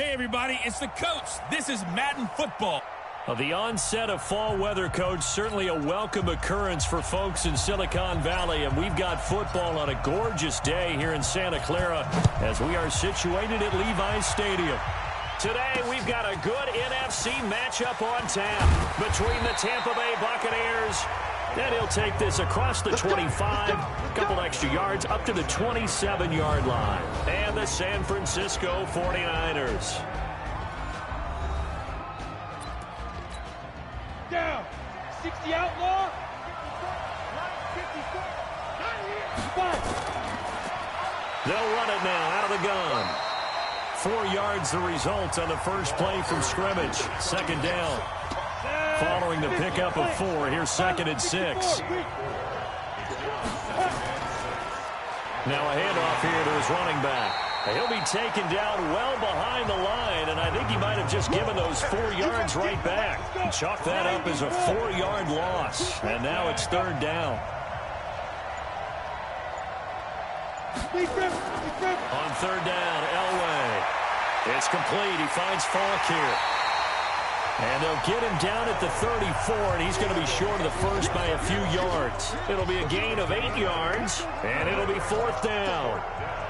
Hey, everybody, it's the coach. This is Madden football. The onset of fall weather, Coach, certainly a welcome occurrence for folks in Silicon Valley, and we've got football on a gorgeous day here in Santa Clara as we are situated at Levi's Stadium. Today, we've got a good NFC matchup on tap between the Tampa Bay Buccaneers, and he'll take this across the 25, a couple extra yards up to the 27-yard line, and the San Francisco 49ers. Down. 60 outlaw. They'll run it now out of the gun. 4 yards the result on the first play from scrimmage. Second down. Following the pickup of 4, here's 2nd and 6. Now a handoff here to his running back. He'll be taken down well behind the line, and I think he might have just given those 4 yards right back. Chalk that up as a 4-yard loss, and now it's 3rd down. On 3rd down, Elway. It's complete. He finds Falk here. And they'll get him down at the 34, and he's going to be short of the first by a few yards. It'll be a gain of 8 yards, and it'll be 4th down.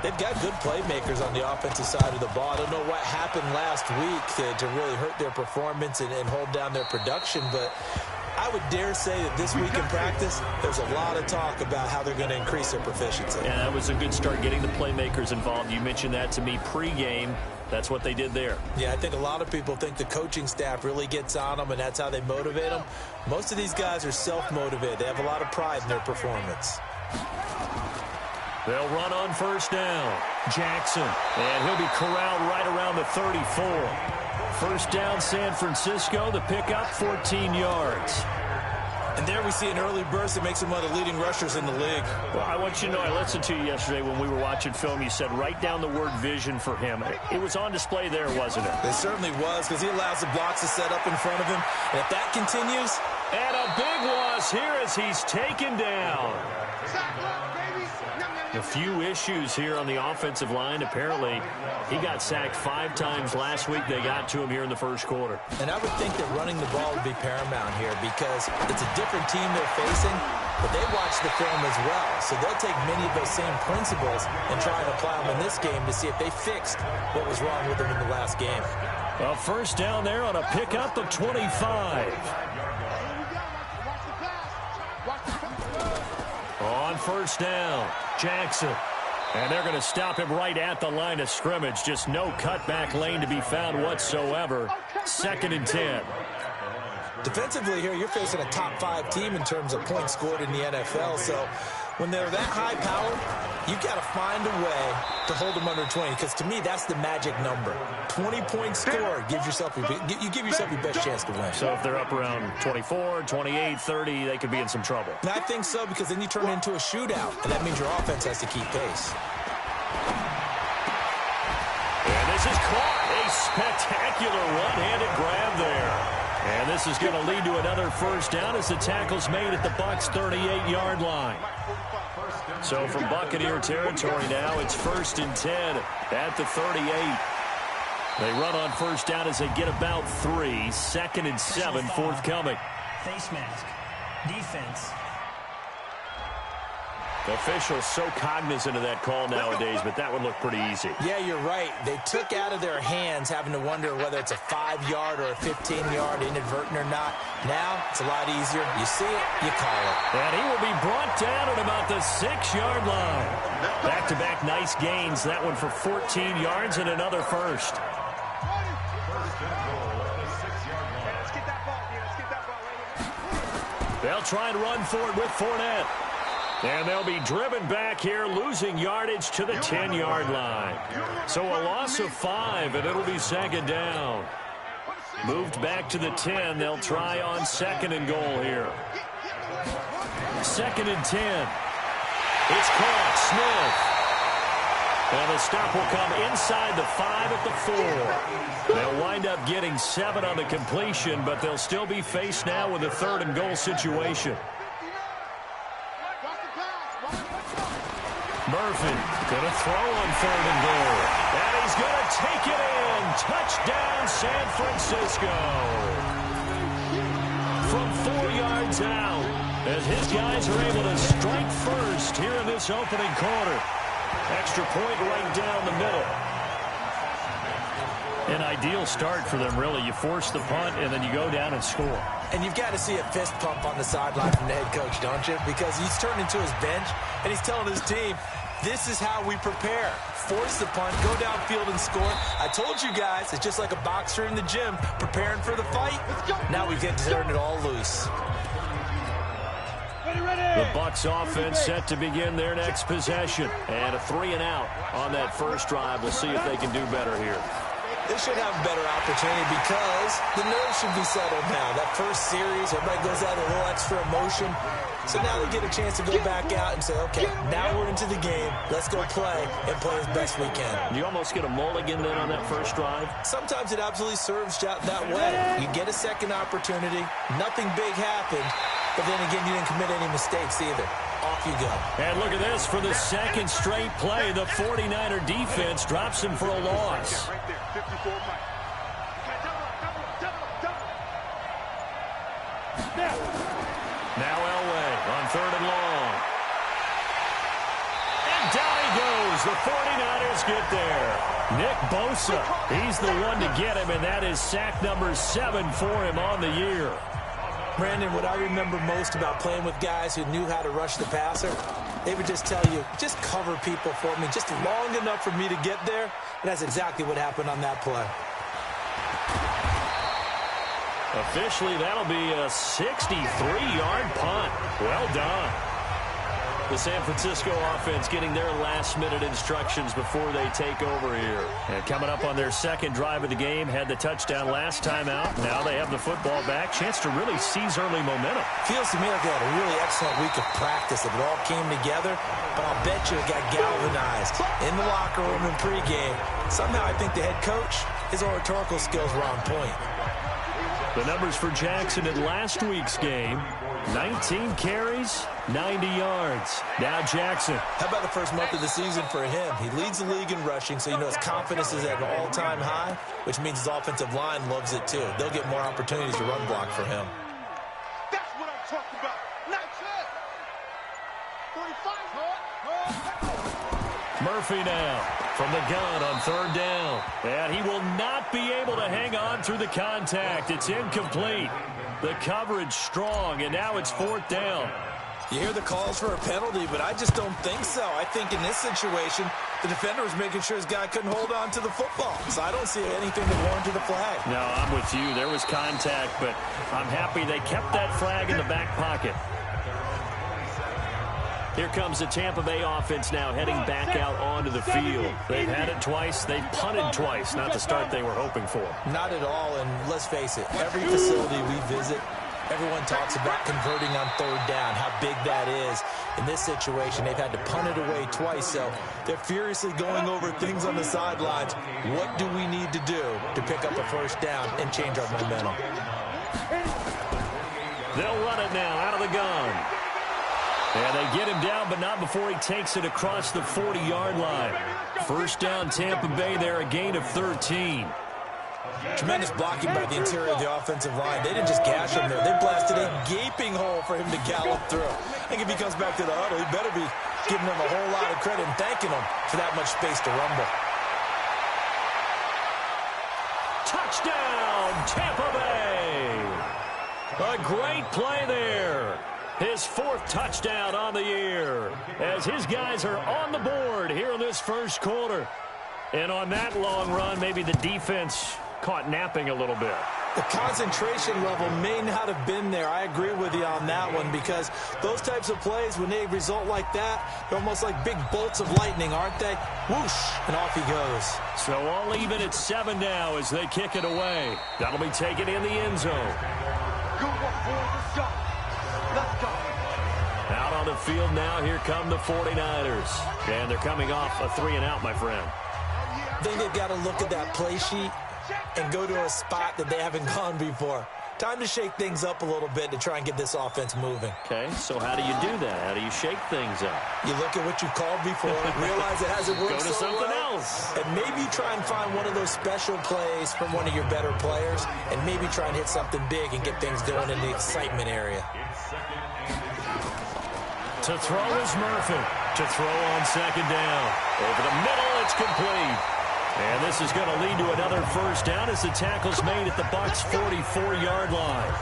They've got good playmakers on the offensive side of the ball. I don't know what happened last week to really hurt their performance and hold down their production, but I would dare say that this week in practice, there's a lot of talk about how they're going to increase their proficiency. Yeah, that was a good start getting the playmakers involved. You mentioned that to me pregame. That's what they did there. Yeah, I think a lot of people think the coaching staff really gets on them, and that's how they motivate them. Most of these guys are self-motivated. They have a lot of pride in their performance. They'll run on 1st down. Jackson, and he'll be corralled right around the 34. 1st down, San Francisco. The pickup, 14 yards. And there we see an early burst that makes him one of the leading rushers in the league. Well, I want you to know, I listened to you yesterday when we were watching film. You said write down the word vision for him. It was on display there, wasn't it? It certainly was, because he allows the blocks to set up in front of him. And if that continues... And a big loss here as he's taken down. A few issues here on the offensive line. Apparently, he got sacked 5 times last week. They got to him here in the first quarter. And I would think that running the ball would be paramount here because it's a different team they're facing, but they watch the film as well. So they'll take many of those same principles and try and apply them in this game to see if they fixed what was wrong with them in the last game. Well, 1st down there on a pickup of 25. On 1st down, Jackson. And they're going to stop him right at the line of scrimmage. Just no cutback lane to be found whatsoever. 2nd and 10. Defensively here, you're facing a top 5 team in terms of points scored in the NFL. So when they're that high powered, you've got to find a way to hold them under 20. Because to me, that's the magic number. 20-point score gives yourself you give yourself your best chance to win. So if they're up around 24, 28, 30, they could be in some trouble. And I think so, because then you turn it into a shootout, and that means your offense has to keep pace. And this is caught. A spectacular one-handed grab there. And this is going to lead to another 1st down as the tackle's made at the Bucs' 38-yard line. So from Buccaneer territory now, it's 1st and 10 at the 38. They run on 1st down as they get about 3. 2nd and 7 forthcoming. Face mask. Defense. The officials so cognizant of that call nowadays, but that would look pretty easy. Yeah, you're right. They took out of their hands having to wonder whether it's a 5-yard or a 15-yard inadvertent or not. Now, it's a lot easier. You see it, you call it. And he will be brought down at about the 6-yard line. Back-to-back nice gains. That one for 14 yards and another 1st. They'll try and run for it with Fournette. And they'll be driven back here, losing yardage to the 10-yard line. So a loss of 5, and it'll be 2nd down. Moved back to the 10. They'll try on 2nd and goal here. 2nd and 10. It's caught. Smith. And the stop will come inside the 5 at the 4. They'll wind up getting 7 on the completion, but they'll still be faced now with a 3rd and goal situation. Murphy gonna throw on 3rd and goal. And he's gonna take it in. Touchdown, San Francisco. From 4 yards out, as his guys are able to strike first here in this opening quarter. Extra point right down the middle. An ideal start for them, really. You force the punt, and then you go down and score. And you've got to see a fist pump on the sideline from the head coach, don't you? Because he's turned into his bench, and he's telling his team, this is how we prepare. Force the punt, go downfield and score. I told you guys, it's just like a boxer in the gym preparing for the fight. Now we get to turn it all loose. The Bucs offense set to begin their next possession. And a 3-and-out on that first drive. We'll see if they can do better here. They should have a better opportunity because the nerves should be settled now. That first series, everybody goes out with a little extra emotion. So now they get a chance to go back out and say, okay, now we're into the game. Let's go play and play as best we can. You almost get a mulligan then on that first drive? Sometimes it absolutely serves that way. You get a second opportunity. Nothing big happened. But then again, you didn't commit any mistakes either. Off you go. And look at this. For the second straight play, the 49er defense drops him for a loss. Now Elway on 3rd and long. And down he goes. The 49ers get there. Nick Bosa, he's the one to get him, and that is sack number 7 for him on the year. Brandon, what I remember most about playing with guys who knew how to rush the passer, they would just tell you, just cover people for me, just long enough for me to get there. And that's exactly what happened on that play. Officially, that'll be a 63-yard punt. Well done. The San Francisco offense getting their last-minute instructions before they take over here. And coming up on their second drive of the game, had the touchdown last time out. Now they have the football back. Chance to really seize early momentum. Feels to me like they had a really excellent week of practice. If it all came together, but I'll bet you it got galvanized in the locker room in pregame. Somehow I think the head coach, his oratorical skills were on point. The numbers for Jackson in last week's game, 19 carries, 90 yards. Now Jackson. How about the first month of the season for him? He leads the league in rushing, so you know his confidence is at an all-time high, which means his offensive line loves it too. They'll get more opportunities to run block for him. That's what I'm talking about. Not it. 45. Murphy now from the gun on 3rd down. And he will not be able to hang on through the contact. It's incomplete. The coverage strong, and now it's 4th down. You hear the calls for a penalty, but I just don't think so. I think in this situation, the defender was making sure his guy couldn't hold on to the football. So I don't see anything that warranted a flag. No, I'm with you. There was contact, but I'm happy they kept that flag in the back pocket. Here comes the Tampa Bay offense now heading back out onto the field. They've had it twice. They've punted twice. Not the start they were hoping for. Not at all, and let's face it, every facility we visit, everyone talks about converting on 3rd down, how big that is. In this situation, they've had to punt it away twice, so they're furiously going over things on the sidelines. What do we need to do to pick up a 1st down and change our momentum? They'll run it now out of the gun. And they get him down, but not before he takes it across the 40-yard line. 1st down, Tampa Bay there, a gain of 13. Tremendous blocking by the interior of the offensive line. They didn't just gash him there. They blasted a gaping hole for him to gallop through. I think if he comes back to the huddle, he better be giving them a whole lot of credit and thanking them for that much space to rumble. Touchdown, Tampa Bay! A great play there. His 4th touchdown on the year as his guys are on the board here in this first quarter. And on that long run, maybe the defense caught napping a little bit. The concentration level may not have been there. I agree with you on that one because those types of plays, when they result like that, they're almost like big bolts of lightning, aren't they? Whoosh, and off he goes. So all even at 7 now as they kick it away. That'll be taken in the end zone. Good one, boys. Let's go. Let's go. Out on the field now, here come the 49ers. And they're coming off a 3-and-out, my friend. I think they've got to look at that play sheet and go to a spot that they haven't gone before. Time to shake things up a little bit to try and get this offense moving. Okay, so how do you do that? How do you shake things up? You look at what you called before, realize it hasn't worked Go to so something well, else. and maybe try and find one of those special plays from one of your better players, and maybe try and hit something big and get things going in the excitement area. To throw is Murphy. To throw on second down. Over the middle, it's complete. And this is going to lead to another first down as the tackle's made at the Bucs' 44-yard line.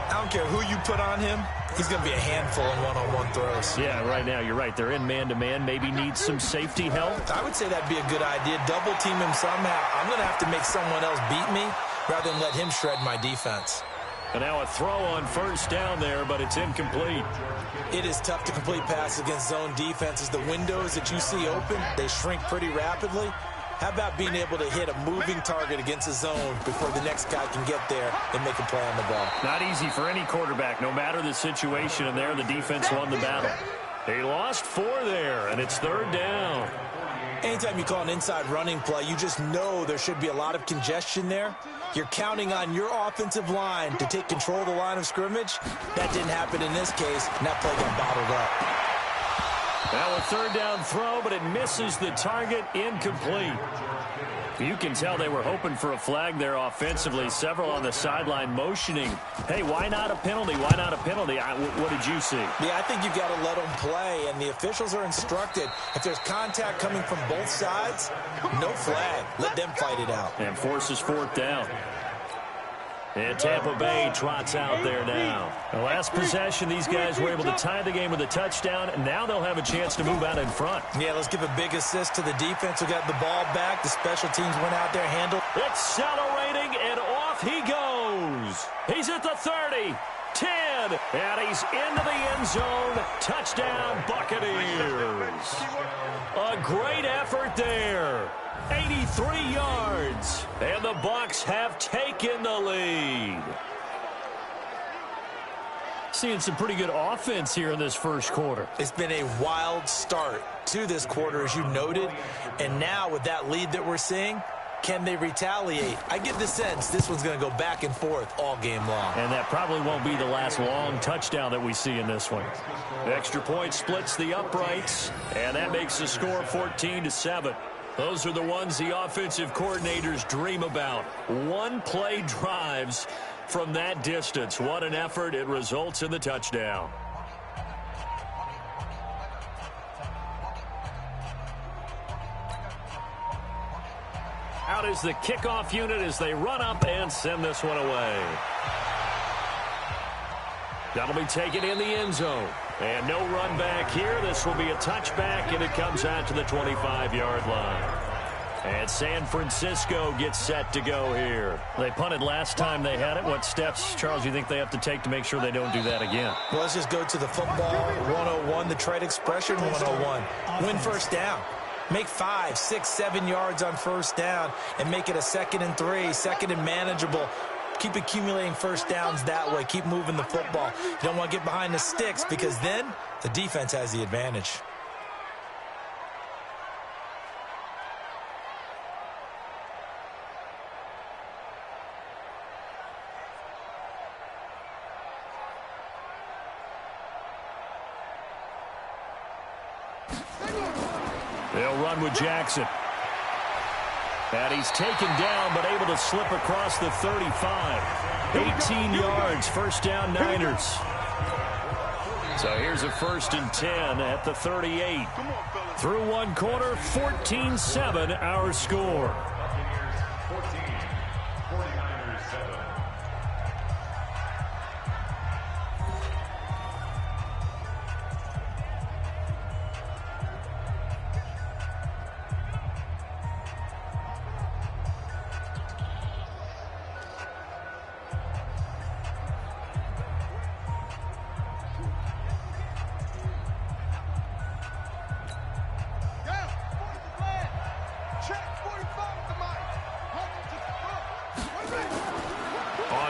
I don't care who you put on him. He's going to be a handful in one-on-one throws. Yeah, right now, you're right. They're in man-to-man. Maybe needs some safety help. I would say that'd be a good idea. Double team him somehow. I'm going to have to make someone else beat me rather than let him shred my defense. And now a throw on first down there, but it's incomplete. It is tough to complete passes against zone defenses. The windows that you see open, they shrink pretty rapidly. How about being able to hit a moving target against a zone before the next guy can get there and make a play on the ball? Not easy for any quarterback, no matter the situation. And there, the defense won the battle. They lost 4 there, and it's third down. Anytime you call an inside running play, you just know there should be a lot of congestion there. You're counting on your offensive line to take control of the line of scrimmage. That didn't happen in this case, and that play got bottled up. Now a third down throw, but it misses the target, incomplete. You can tell they were hoping for a flag there offensively. Several on the sideline motioning. Hey, why not a penalty? Why not a penalty? What did you see? Yeah, I think you've got to let them play, and the officials are instructed. If there's contact coming from both sides, no flag. Let them fight it out. And forces fourth down. And Tampa Bay trots out there now. The last possession, these guys were able to tie the game with a touchdown, and now they'll have a chance to move out in front. Yeah, let's give a big assist to the defense who got the ball back. The special teams went out there, handled. Accelerating, and off he goes. He's at the 30, 10, and he's into the end zone. Touchdown, Buccaneers. A great effort there. 83 yards, and the Bucs have taken the lead. Seeing some pretty good offense here in this first quarter. It's been a wild start to this quarter, as you noted, and now with that lead that we're seeing, can they retaliate? I get the sense this one's going to go back and forth all game long. And that probably won't be the last long touchdown that we see in this one. The extra point splits the uprights, and that makes the score 14-7. Those are the ones the offensive coordinators dream about. One-play drives from that distance. What an effort. It results in the touchdown. Out is the kickoff unit as they run up and send this one away. That'll be taken in the end zone. And no run back here. This will be a touchback, and it comes out to the 25-yard line. And San Francisco gets set to go here. They punted last time they had it. What steps, Charles, you think they have to take to make sure they don't do that again? Well, let's just go to the football 101, the trade expression 101. Win first down. Make 5, 6, 7 yards on first down and make it a 2nd and 3, 2nd and manageable. Keep accumulating first downs that way. Keep moving the football. You don't want to get behind the sticks because then the defense has the advantage. They'll run with Jackson. And he's taken down, but able to slip across the 35. 18 yards, first down Niners. So here's a 1st and 10 at the 38. Through one quarter, 14-7 our score.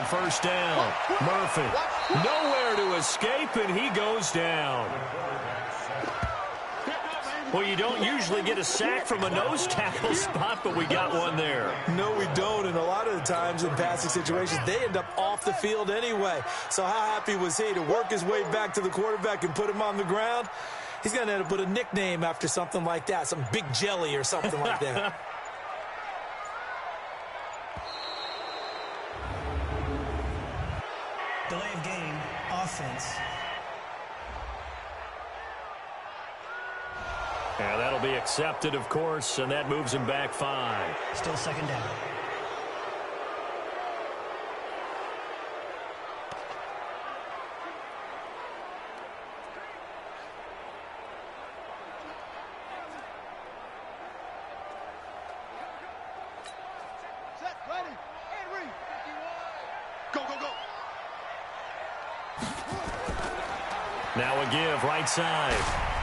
First down, Murphy. Nowhere to escape, and he goes down. Well, you don't usually get a sack from a nose tackle spot, but we got one there. No, we don't, and a lot of the times in passing situations, they end up off the field anyway. So how happy was he to work his way back to the quarterback and put him on the ground? He's going to end up with a nickname after something like that, some Big Jelly or something like that. Delay of game, offense. Yeah, that'll be accepted, of course, and that moves him back 5. Still second down. Set, ready, and read. Go, go, go. Now a give, right side.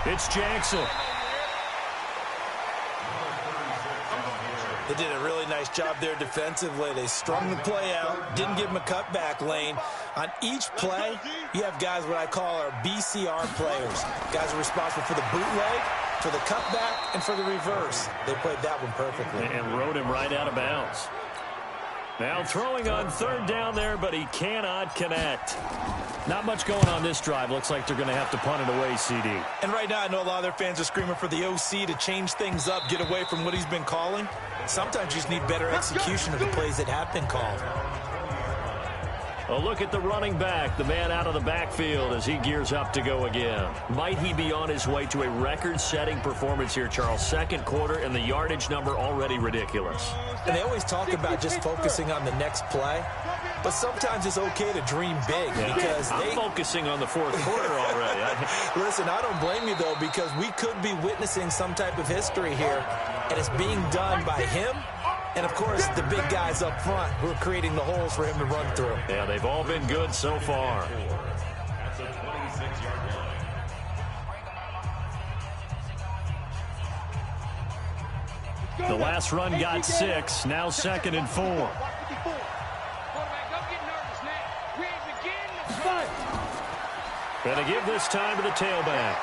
It's Jackson. They did a really nice job there defensively. They strung the play out, didn't give him a cutback lane. On each play, you have guys what I call our BCR players. Guys are responsible for the bootleg, for the cutback, and for the reverse. They played that one perfectly. And rode him right out of bounds. Now throwing on third down there, but he cannot connect. Not much going on this drive. Looks like they're going to have to punt it away, CD. And right now, I know a lot of their fans are screaming for the OC to change things up, get away from what he's been calling. Sometimes you just need better execution of the plays that have been called. A look at the running back, the man out of the backfield as he gears up to go again. Might he be on his way to a record-setting performance here, Charles? Second quarter, and the yardage number already ridiculous. And they always talk about just focusing on the next play, but sometimes it's okay to dream big because I'm focusing on the fourth quarter already. Listen, I don't blame you, though, because we could be witnessing some type of history here, and it's being done by him and, of course, the big guys up front who are creating the holes for him to run through. Yeah, they've all been good so far. The last run got 6, now 2nd and 4. Going to give this time to the tailback.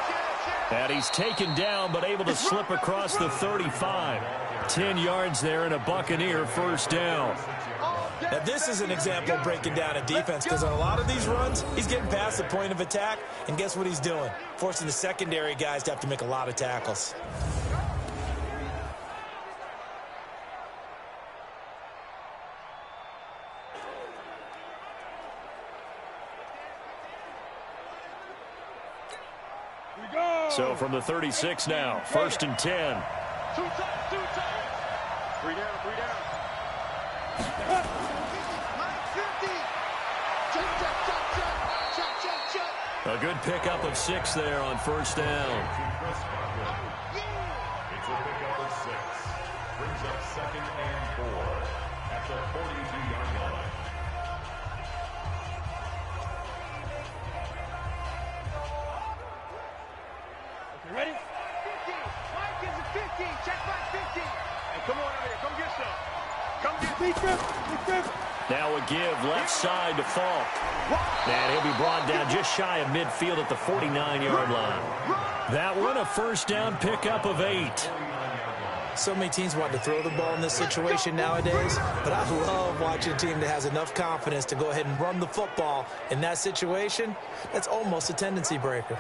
And he's taken down, but able to slip across the 35. 10 yards there and a Buccaneer first down. Now, this is an example of breaking down a defense because on a lot of these runs, he's getting past the point of attack, and guess what he's doing? Forcing the secondary guys to have to make a lot of tackles. So from the 36 now, 1st and 10. 2 times, 2 times. 3 down, 3 down. 50. A good pickup of 6 there on 1st down. It's a pickup of 6. Brings up 2nd and 4 at the 42-yard line. Ready? 50. Mike gives it 50. Check back 50. Hey, come on out here. Come get some. Come get me. Now a give left side to Falk. And he'll be brought down just shy of midfield at the 49-yard line. That one a first down pickup of 8. So many teams want to throw the ball in this situation nowadays, but I love watching a team that has enough confidence to go ahead and run the football in that situation. That's almost a tendency breaker.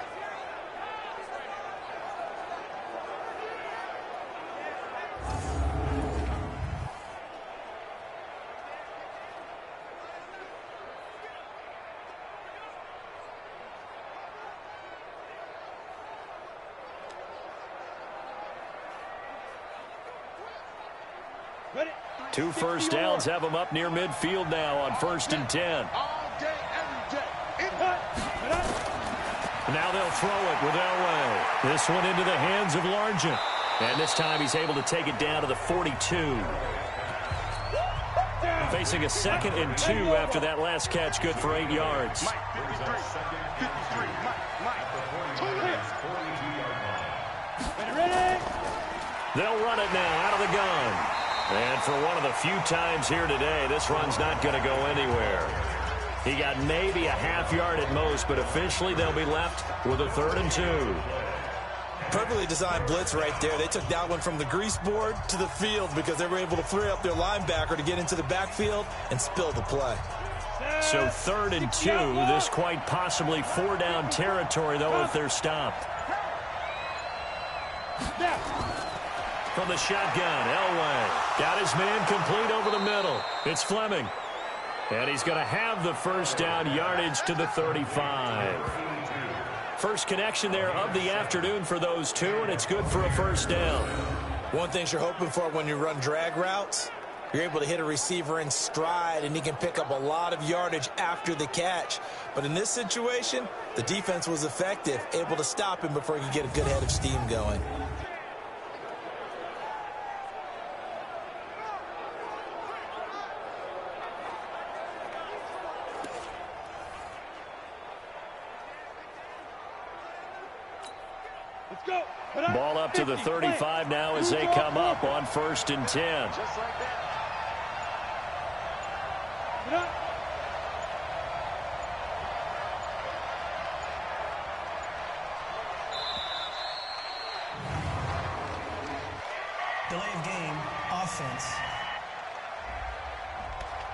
Ready? 2 first downs have them up near midfield now on 1st and 10. All day, every day. Now they'll throw it with Elway. This one into the hands of Largent. And this time he's able to take it down to the 42. Facing a 2nd and 2 after that last catch, good for 8 yards. Mike, 53. 53. Mike. 2 hits. 42-yard line. Ready? They'll run it now out of the gun. And for one of the few times here today, this run's not going to go anywhere. He got maybe a half yard at most, but officially they'll be left with a 3rd and 2. Perfectly designed blitz right there. They took that one from the grease board to the field because they were able to free up their linebacker to get into the backfield and spill the play. So 3rd and 2. This quite possibly 4-down territory, though, if they're stopped. From the shotgun, Elway got his man complete over the middle. It's Fleming. And he's going to have the first down, yardage to the 35. First connection there of the afternoon for those two, and it's good for a first down. One thing you're hoping for when you run drag routes, you're able to hit a receiver in stride, and he can pick up a lot of yardage after the catch. But in this situation, the defense was effective, able to stop him before he could get a good head of steam going. Ball up to the 35 now as they come up on 1st and 10. Just like that. Delay of game, offense.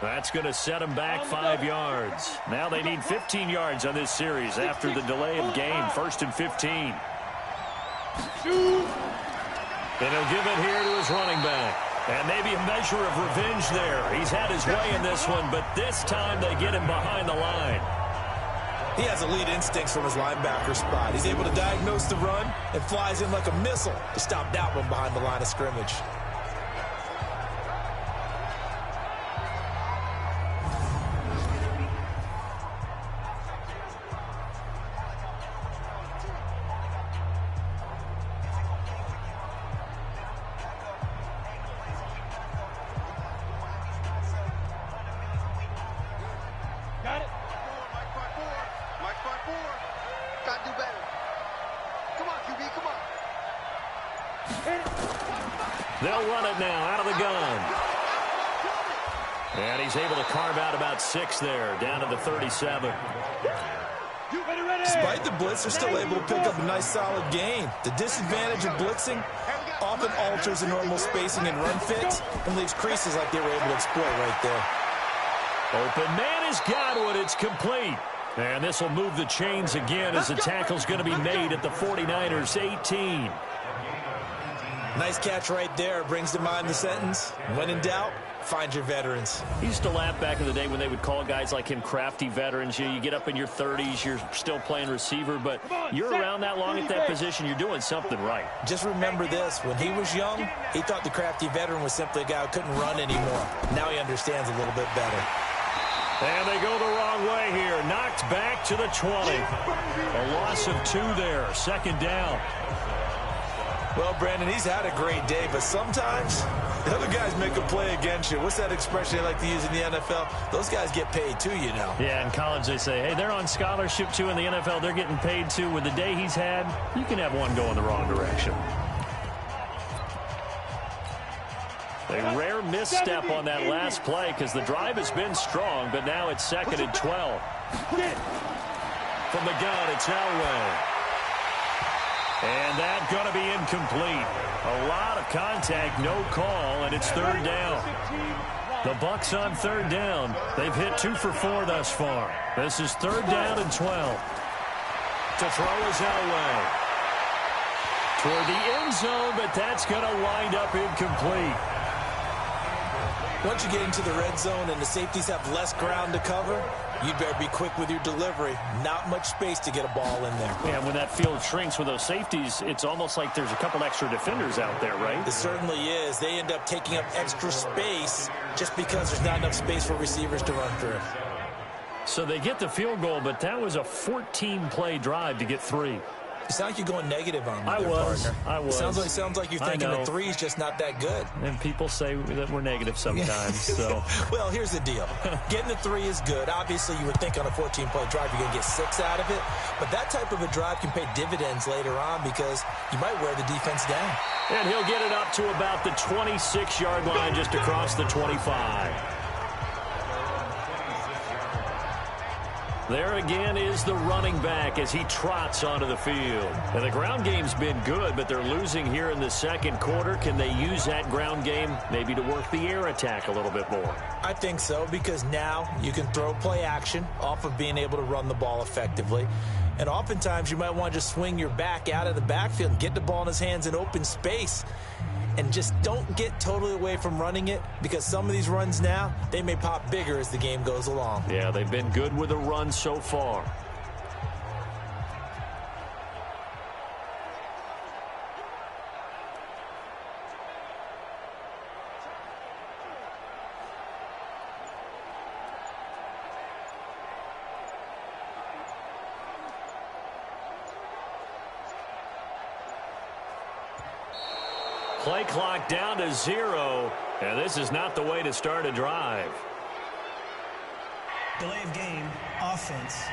That's going to set them back 5 yards. Now they need 15 yards on this series after the delay of game. 1st and 15. And he'll give it here to his running back. And maybe a measure of revenge there. He's had his way in this one, but this time they get him behind the line. He has elite instincts from his linebacker spot. He's able to diagnose the run and flies in like a missile to stop that one behind the line of scrimmage. They'll run it now out of the gun. And he's able to carve out about 6 there, down to the 37. Despite the blitz, they're still able to pick up a nice solid gain. The disadvantage of blitzing often alters the normal spacing and run fits and leaves creases like they were able to exploit right there. Open man has got one. It's complete. And this will move the chains again as the tackle's going to be made at the 49ers 18. Nice catch right there. Brings to mind the sentence, when in doubt, find your veterans. He used to laugh back in the day when they would call guys like him crafty veterans. You get up in your 30s, you're still playing receiver, but you're around that long at that position, you're doing something right. Just remember this. When he was young, he thought the crafty veteran was simply a guy who couldn't run anymore. Now he understands a little bit better. And they go the wrong way here. Knocked back to the 20. A loss of 2 there. 2nd down. Well, Brandon, he's had a great day, but sometimes the other guys make a play against you. What's that expression they like to use in the NFL? Those guys get paid too, you know. Yeah, in college they say, hey, they're on scholarship too. In the NFL, they're getting paid too. With the day he's had, you can have one go in the wrong direction. A rare misstep on that last play because the drive has been strong, but now it's 2nd and 12. From the gun, it's Elway. And that's going to be incomplete. A lot of contact, no call, and it's 3rd down. The Bucs on 3rd down. They've hit 2 for 4 thus far. This is 3rd down and 12. To throw is Elway. Toward the end zone, but that's going to wind up incomplete. Once you get into the red zone and the safeties have less ground to cover, you'd better be quick with your delivery. Not much space to get a ball in there. Yeah, when that field shrinks with those safeties, it's almost like there's a couple extra defenders out there, right? It certainly is. They end up taking up extra space just because there's not enough space for receivers to run through. So they get the field goal, but that was a 14-play drive to get 3. You sound like you're going negative on me, I was. It sounds like you're thinking the 3's just not that good. And people say that we're negative sometimes. So, well, here's the deal. Getting the 3 is good. Obviously, you would think on a 14-play drive you're going to get 6 out of it. But that type of a drive can pay dividends later on because you might wear the defense down. And he'll get it up to about the 26-yard line just across the 25. There again is the running back as he trots onto the field. And the ground game's been good, but they're losing here in the second quarter. Can they use that ground game maybe to work the air attack a little bit more? I think so, because now you can throw play action off of being able to run the ball effectively. And oftentimes you might want to just swing your back out of the backfield and get the ball in his hands in open space. And just don't get totally away from running it, because some of these runs now, they may pop bigger as the game goes along. Yeah, they've been good with the run so far. Play clock down to 0, and this is not the way to start a drive. Delay of game, offense.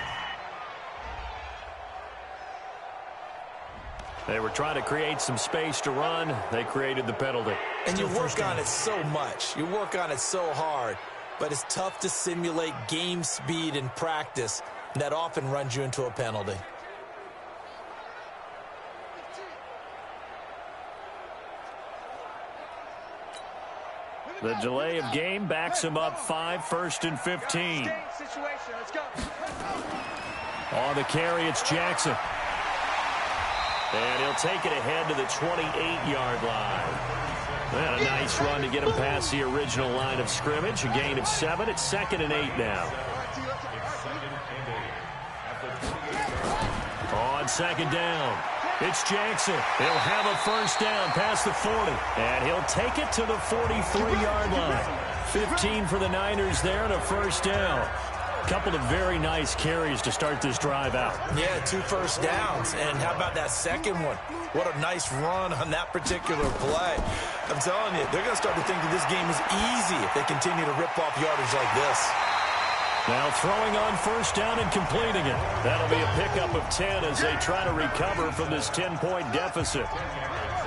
They were trying to create some space to run. They created the penalty. And you work on it so much. You work on it so hard. But it's tough to simulate game speed in practice. That often runs you into a penalty. The delay of game backs him up 5, 1st and 15. On the carry, it's Jackson. And he'll take it ahead to the 28-yard line. And a nice run to get him past the original line of scrimmage. A gain of 7. It's 2nd and 8 now. On 2nd down, it's Jackson. He'll have a first down past the 40. And he'll take it to the 43-yard line. 15 for the Niners there and a first down. Couple of very nice carries to start this drive out. Yeah, 2 first downs. And how about that second one? What a nice run on that particular play. I'm telling you, they're going to start to think that this game is easy if they continue to rip off yardage like this. Now throwing on first down and completing it. That'll be a pickup of 10 as they try to recover from this 10-point deficit.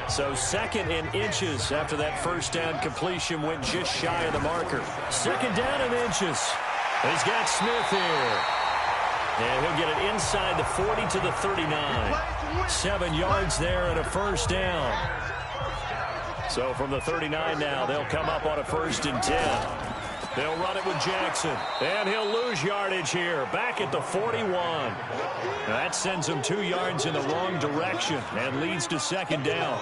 So 2nd and inches after that first down completion went just shy of the marker. 2nd down and inches. He's got Smith here. And he'll get it inside the 40 to the 39. 7 yards there and a first down. So from the 39 now, they'll come up on a 1st and 10. They'll run it with Jackson, and he'll lose yardage here, back at the 41. That sends him 2 yards in the wrong direction and leads to 2nd down.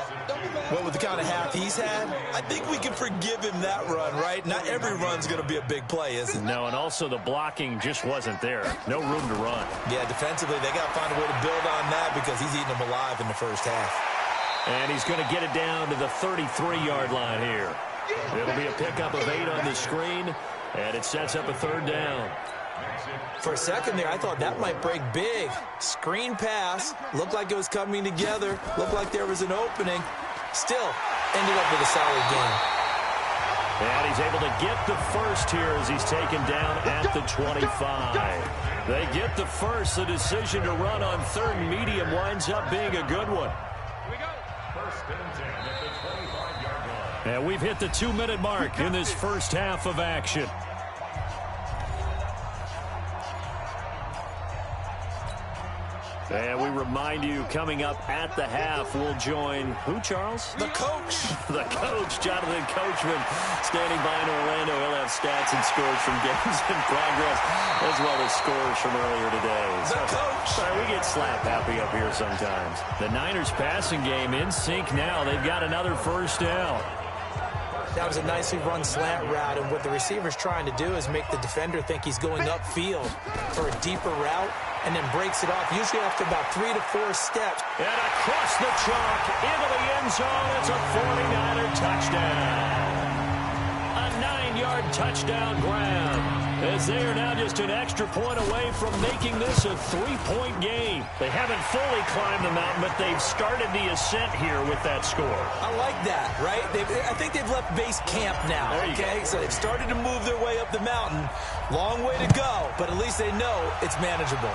Well, with the kind of half he's had, I think we can forgive him that run, right? Not every run's going to be a big play, is it? No, and also the blocking just wasn't there. No room to run. Yeah, defensively, they got to find a way to build on that because he's eating them alive in the first half. And he's going to get it down to the 33-yard line here. It'll be a pickup of 8 on the screen, and it sets up a 3rd down. For a second there, I thought that might break big. Screen pass, looked like it was coming together, looked like there was an opening. Still, ended up with a solid game. And he's able to get the first here as he's taken down at the 25. They get the first. The decision to run on 3rd and medium winds up being a good one. And we've hit the 2-minute mark in this first half of action. And we remind you, coming up at the half, we'll join who, Charles? The coach. The coach, Jonathan Coachman, standing by in Orlando. He'll have stats and scores from games in progress, as well as scores from earlier today. The coach. Sorry, we get slap happy up here sometimes. The Niners passing game in sync now. They've got another first down. That was a nicely run slant route, and what the receiver's trying to do is make the defender think he's going upfield for a deeper route, and then breaks it off, usually after about 3 to 4 steps. And across the chalk, into the end zone, it's a 49er touchdown. A 9-yard touchdown grab, as they are now just an extra point away from making this a 3-point game. They haven't fully climbed the mountain, but they've started the ascent here with that score. I like that, right? I think they've left base camp now, okay? So they've started to move their way up the mountain. Long way to go, but at least they know it's manageable.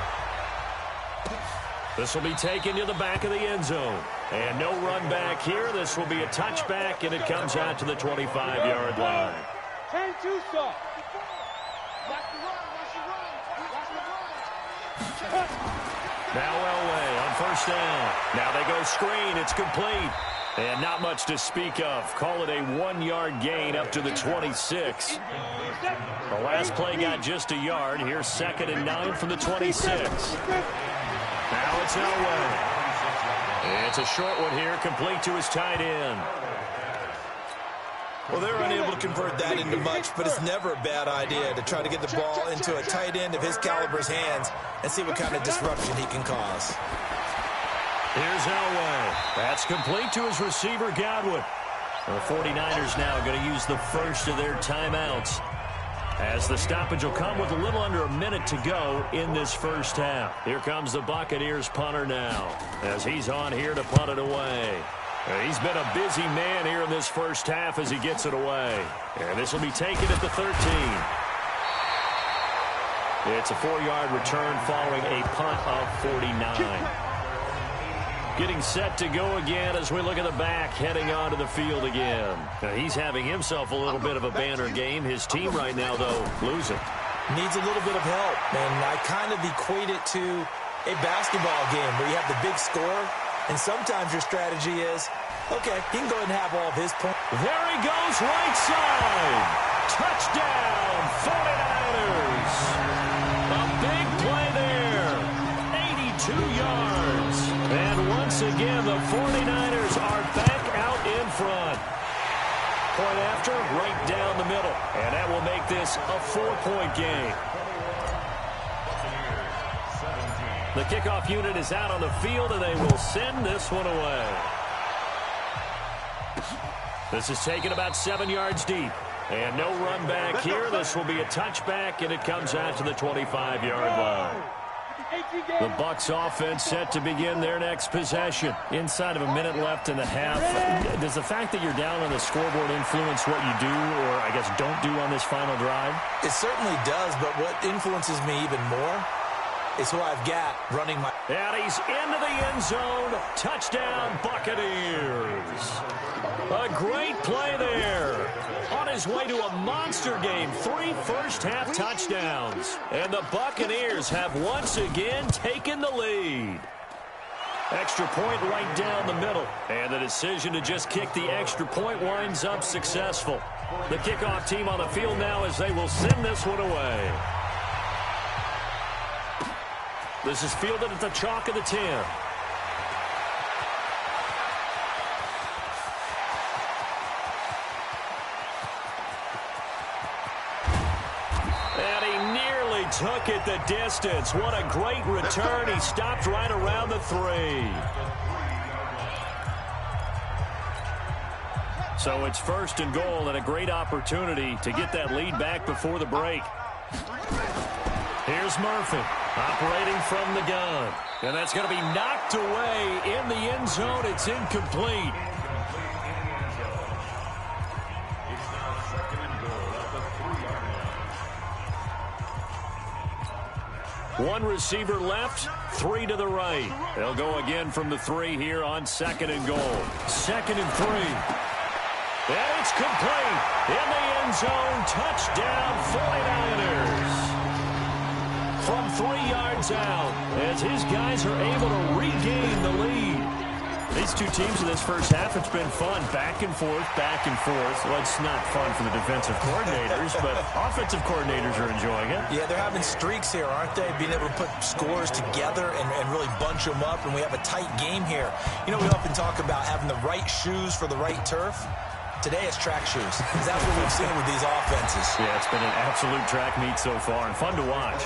This will be taken to the back of the end zone. And no run back here. This will be a touchback, and it comes out to the 25-yard line. 10-2 stop. Now Elway on first down. Now they go screen. It's complete. And not much to speak of. Call it a 1-yard gain up to the 26. The last play got just a yard. Here's 2nd and 9 from the 26. Now it's Elway. It's a short one here, complete to his tight end. Well, they're unable to convert that into much, but it's never a bad idea to try to get the ball into a tight end of his caliber's hands and see what kind of disruption he can cause. Here's Elway. That's complete to his receiver, Godwin. The 49ers now going to use the first of their timeouts, as the stoppage will come with a little under a minute to go in this first half. Here comes the Buccaneers punter now, as he's on here to punt it away. He's been a busy man here in this first half as he gets it away. And this will be taken at the 13. It's a 4-yard return following a punt of 49. Getting set to go again as we look at the back heading onto the field again. Now, he's having himself a little bit of a banner game. His team right now, though, losing. Needs a little bit of help, and I kind of equate it to a basketball game where you have the big score, and sometimes your strategy is, okay, he can go ahead and have all of his points. There he goes, right side. Touchdown, 49ers. A big play there. 82 yards. And once again, the 49ers are back out in front. Point after, right down the middle. And that will make this a 4-point game. The kickoff unit is out on the field, and they will send this one away. This is taken about 7 yards deep. And no run back here. This will be a touchback, and it comes out to the 25-yard line. The Bucs offense set to begin their next possession. Inside of a minute left in the half. Does the fact that you're down on the scoreboard influence what you do, or I guess don't do on this final drive? It certainly does, but what influences me even more is who I've got running my... And he's into the end zone. Touchdown, Buccaneers. A great play there. On his way to a monster game. 3 first-half touchdowns. And the Buccaneers have once again taken the lead. Extra point right down the middle. And the decision to just kick the extra point winds up successful. The kickoff team on the field now as they will send this one away. This is fielded at the chalk of the 10. And he nearly took it the distance. What a great return. He stopped right around the 3. So it's 1st and goal, and a great opportunity to get that lead back before the break. Here's Murphy operating from the gun. And that's going to be knocked away in the end zone. It's incomplete. One receiver left, 3 to the right. They'll go again from the 3 here on 2nd and goal. 2nd and 3. And it's complete. In the end zone, touchdown 49ers. From 3 yards out, as his guys are able to regain the lead. These two teams in this first half, it's been fun. Back and forth, back and forth. Well, it's not fun for the defensive coordinators, but offensive coordinators are enjoying it. Yeah, they're having streaks here, aren't they? Being able to put scores together and really bunch them up, and we have a tight game here. You know, we often talk about having the right shoes for the right turf. Today it's track shoes. That's what we've seen with these offenses. Yeah, it's been an absolute track meet so far and fun to watch.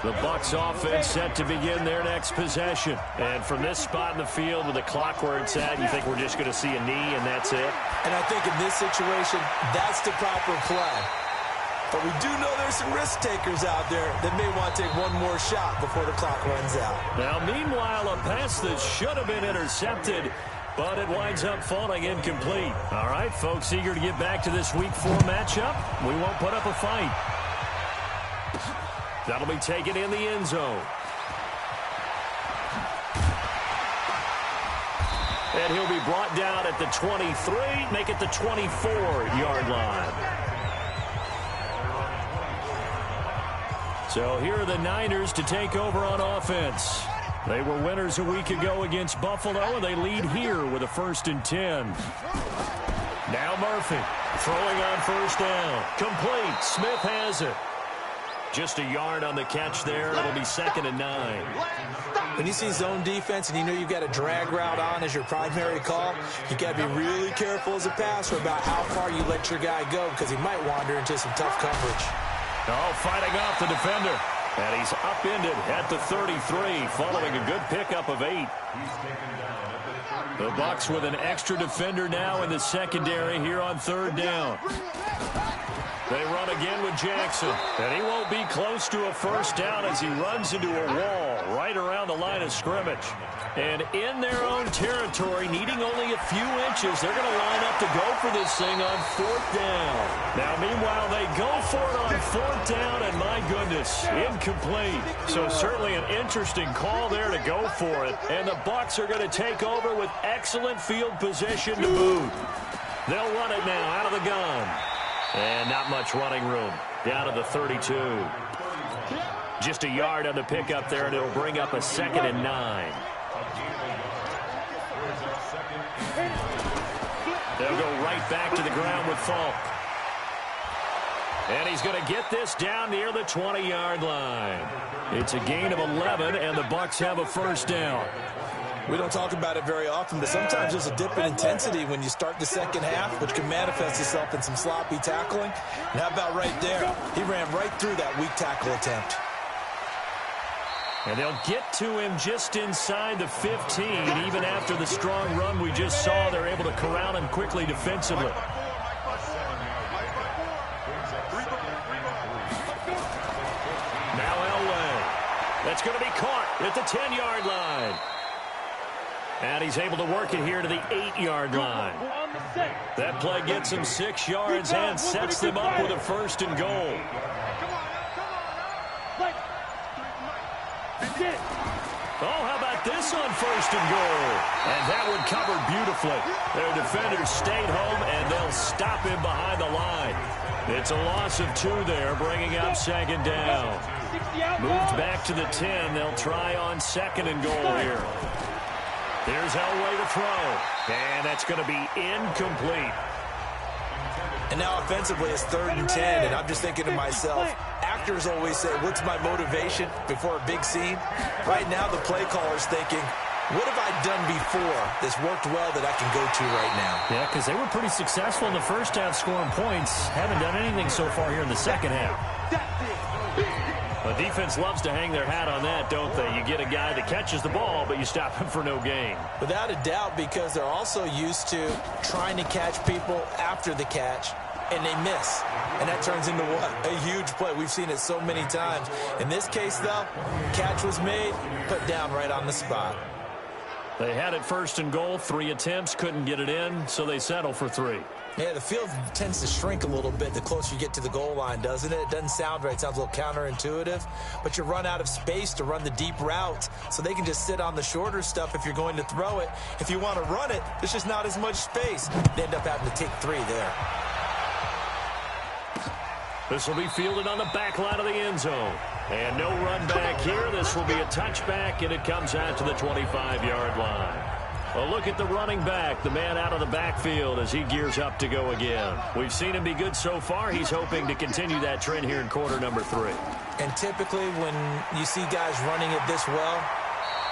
The Bucs offense set to begin their next possession. And from this spot in the field with the clock where it's at, you think we're just going to see a knee and that's it? And I think in this situation, that's the proper play. But we do know there's some risk takers out there that may want to take one more shot before the clock runs out. Now, meanwhile, a pass that should have been intercepted, but it winds up falling incomplete. All right, folks, eager to get back to this Week 4 matchup. We won't put up a fight. That'll be taken in the end zone. And he'll be brought down at the 23, make it the 24-yard line. So here are the Niners to take over on offense. They were winners a week ago against Buffalo, and they lead here with a 1st and 10. Now Murphy throwing on 1st down. Complete. Smith has it. Just a yard on the catch there. It'll be 2nd and 9. When you see zone defense and you know you've got a drag route on as your primary call, you got to be really careful as a passer about how far you let your guy go because he might wander into some tough coverage. Oh, fighting off the defender. And he's upended at the 33 following a good pickup of 8. The Bucs with an extra defender now in the secondary here on 3rd down. They run again with Jackson, and he won't be close to a 1st down as he runs into a wall right around the line of scrimmage. And in their own territory, needing only a few inches, they're going to line up to go for this thing on 4th down. Now, meanwhile, they go for it on 4th down, and my goodness, incomplete. So certainly an interesting call there to go for it. And the Bucs are going to take over with excellent field position to boot. They'll run it now out of the gun. And not much running room. Down to the 32. Just a yard on the pickup there, and it'll bring up a 2nd and 9. They'll go right back to the ground with Falk. And he's going to get this down near the 20-yard line. It's a gain of 11, and the Bucs have a 1st down. We don't talk about it very often, but sometimes there's a dip in intensity when you start the second half, which can manifest itself in some sloppy tackling. And how about right there? He ran right through that weak tackle attempt. And they'll get to him just inside the 15. Even after the strong run we just saw, they're able to corral him quickly defensively. Now Elway. That's going to be caught at the 10-yard line. And he's able to work it here to the 8-yard line. That play gets him 6 yards and sets them up with a 1st and goal. Oh, how about this on 1st and goal? And that one covered beautifully. Their defenders stayed home, and they'll stop him behind the line. It's a loss of 2 there, bringing up 2nd down. Moved back to the 10. They'll try on 2nd and goal here. Here's Elway to throw. And that's going to be incomplete. And now offensively it's 3rd and 10, and I'm just thinking to myself, actors always say, what's my motivation before a big scene? Right now the play caller's thinking, what have I done before that's worked well that I can go to right now? Yeah, because they were pretty successful in the first half scoring points. Haven't done anything so far here in the second half. The defense loves to hang their hat on that, don't they? You get a guy that catches the ball, but you stop him for no gain. Without a doubt, because they're also used to trying to catch people after the catch, and they miss. And that turns into what? A huge play. We've seen it so many times. In this case, though, catch was made, put down right on the spot. They had it 1st and goal, 3 attempts, couldn't get it in, so they settle for 3. Yeah, the field tends to shrink a little bit the closer you get to the goal line, doesn't it? It doesn't sound right. It sounds a little counterintuitive. But you run out of space to run the deep route, so they can just sit on the shorter stuff if you're going to throw it. If you want to run it, there's just not as much space. They end up having to take 3 there. This will be fielded on the back line of the end zone. And no run back here. This will be a touchback, and it comes out to the 25-yard line. Well, look at the running back, the man out of the backfield as he gears up to go again. We've seen him be good so far. He's hoping to continue that trend here in quarter number 3. And typically when you see guys running it this well,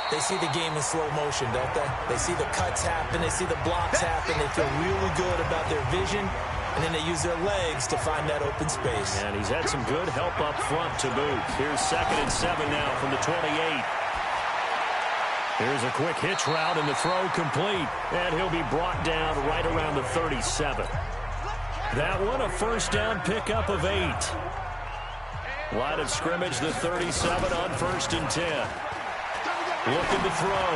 they see the game in slow motion, don't they? They see the cuts happen. They see the blocks happen. They feel really good about their vision. And then they use their legs to find that open space. And he's had some good help up front to boot. Here's 2nd and 7 now from the 28. Here's a quick hitch route, and the throw complete. And he'll be brought down right around the 37. That one, a 1st down pickup of 8. Line of scrimmage, the 37 on 1st and 10. Looking to throw.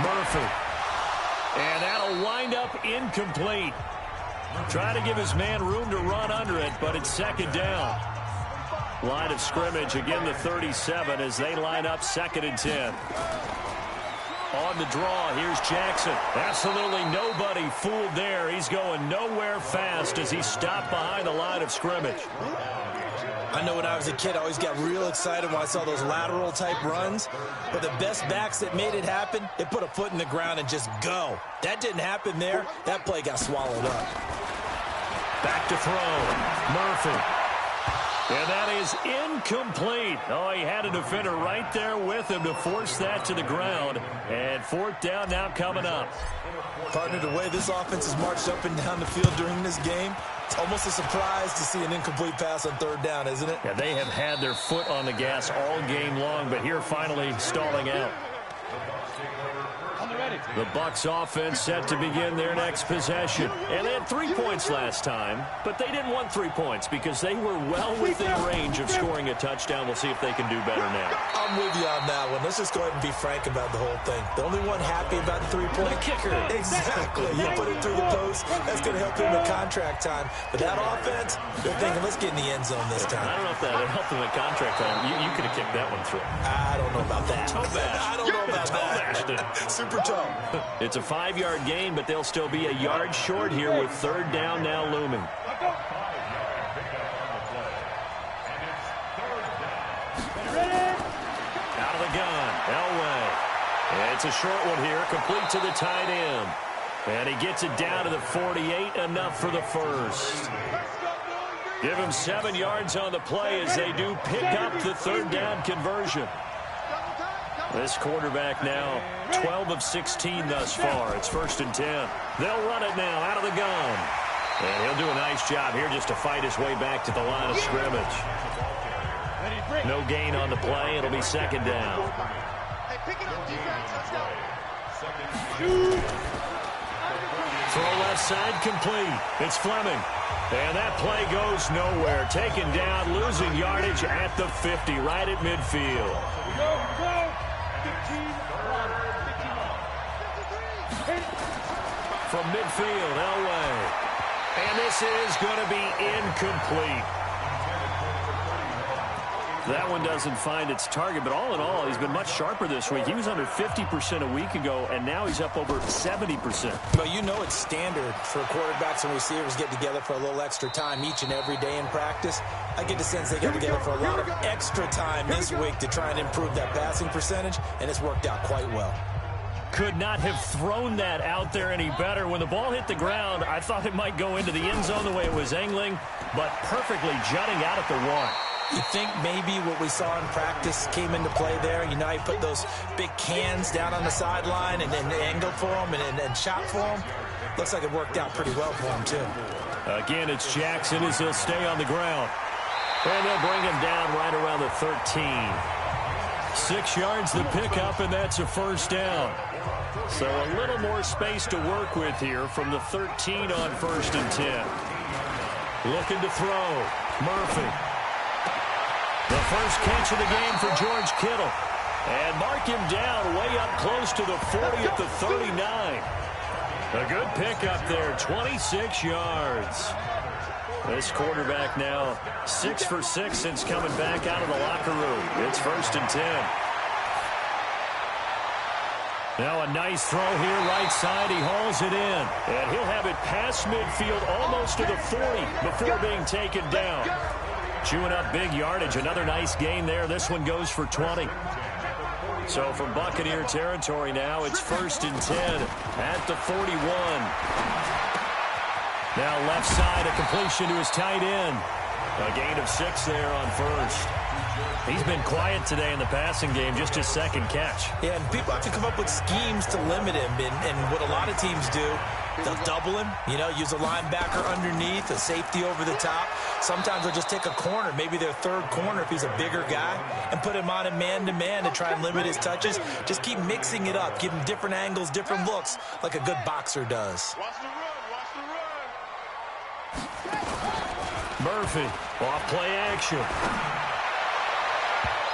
Murphy. And that'll wind up incomplete. Trying to give his man room to run under it, but it's 2nd down. Line of scrimmage, again the 37 as they line up 2nd and 10. On the draw, here's Jackson. Absolutely nobody fooled there. He's going nowhere fast as he stopped behind the line of scrimmage. I know when I was a kid, I always got real excited when I saw those lateral-type runs. But the best backs that made it happen, they put a foot in the ground and just go. That didn't happen there. That play got swallowed up. Back to throw. Murphy. And that is incomplete. Oh, he had a defender right there with him to force that to the ground. And fourth down now coming up. Partner, the way this offense has marched up and down the field during this game, it's almost a surprise to see an incomplete pass on third down, isn't it? Yeah, they have had their foot on the gas all game long, but here finally stalling out. The Bucs offense set to begin their next possession. And they had 3 points last time, but they didn't want 3 points because they were well within range of scoring a touchdown. We'll see if they can do better now. I'm with you on that one. Let's just go ahead and be frank about the whole thing. The only one happy about the 3-point kicker. Exactly. You put it through the post. That's going to help him in contract time. But that offense, they're thinking, let's get in the end zone this time. I don't know if that helped them in contract time. You could have kicked that one through. I don't know about that. Toe bash. I don't know about that. Super toe. It's a 5-yard gain, but they'll still be a yard short here with third down now looming. Out of the gun, Elway. It's a short one here, complete to the tight end. And he gets it down to the 48, enough for the first. Give him 7 yards on the play as they do pick up the third down conversion. This quarterback now 12 of 16 thus far. It's 1st and 10. They'll run it now out of the gun. And he'll do a nice job here just to fight his way back to the line of scrimmage. No gain on the play. It'll be 2nd down. Throw left side complete. It's Fleming. And that play goes nowhere. Taken down, losing yardage at the 50, right at midfield. From midfield, Elway. And this is going to be incomplete. That one doesn't find its target, but all in all, he's been much sharper this week. He was under 50% a week ago, and now he's up over 70%. But you know it's standard for quarterbacks and receivers get together for a little extra time each and every day in practice. I get the sense they got together for a lot of extra time this week to try and improve that passing percentage, and it's worked out quite well. Could not have thrown that out there any better. When the ball hit the ground, I thought it might go into the end zone the way it was angling, but perfectly jutting out at the 1. You think maybe what we saw in practice came into play there? You know, he put those big cans down on the sideline and then angled for him and shot for him. Looks like it worked out pretty well for him, too. Again, it's Jackson as he'll stay on the ground. And they'll bring him down right around the 13. 6 yards the pickup, and that's a 1st down. So a little more space to work with here from the 13 on 1st and 10. Looking to throw. Murphy. The first catch of the game for George Kittle. And mark him down way up close to the 40 at the 39. A good pickup there, 26 yards. This quarterback now 6 for 6 since coming back out of the locker room. It's 1st and 10. Now a nice throw here, right side. He hauls it in. And he'll have it past midfield almost to the 40 before being taken down. Chewing up big yardage. Another nice gain there. This one goes for 20. So from Buccaneer territory now, it's 1st and 10 at the 41. Now left side, a completion to his tight end. A gain of 6 there on 1st. He's been quiet today in the passing game, just his 2nd catch. Yeah, and people have to come up with schemes to limit him. And what a lot of teams do, they'll double him, you know, use a linebacker underneath, a safety over the top. Sometimes they'll just take a corner, maybe their 3rd corner if he's a bigger guy, and put him on a man-to-man to try and limit his touches. Just keep mixing it up, give him different angles, different looks, like a good boxer does. Watch the run, watch the run. Murphy, off play action.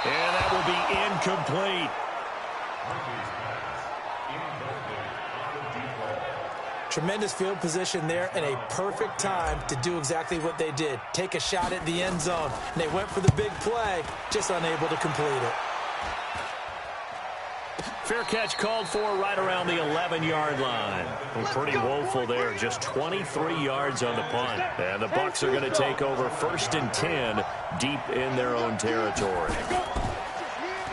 And that will be incomplete. Tremendous field position there and a perfect time to do exactly what they did. Take a shot at the end zone. And they went for the big play, just unable to complete it. Fair catch called for right around the 11-yard line. Pretty woeful there. Just 23 yards on the punt. And the Bucs are going to take over 1st and 10 deep in their own territory.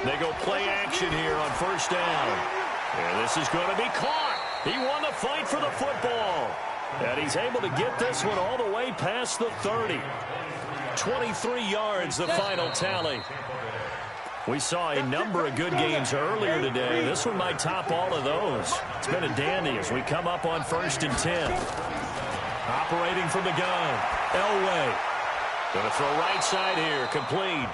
They go play action here on 1st down. And this is going to be caught. He won the fight for the football. And he's able to get this one all the way past the 30. 23 yards, the final tally. We saw a number of good games earlier today. This one might top all of those. It's been a dandy as we come up on 1st and 10. Operating from the gun, Elway. Going to throw right side here, complete.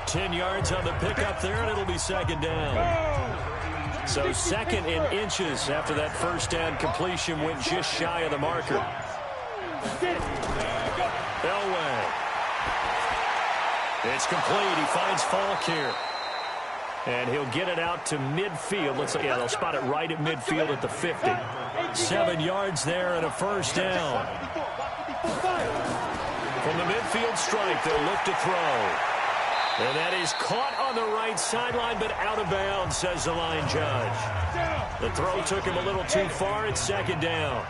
10 yards on the pickup there, and it'll be 2nd down. So 2nd and inches after that 1st down completion went just shy of the marker. Elway. It's complete. He finds Falk here. And he'll get it out to midfield. Looks like, yeah, they'll spot it right at midfield at the 50. 7 yards there and a 1st down. From the midfield strike, they'll look to throw. And that is caught on the right sideline, but out of bounds, says the line judge. The throw took him a little too far. It's 2nd down.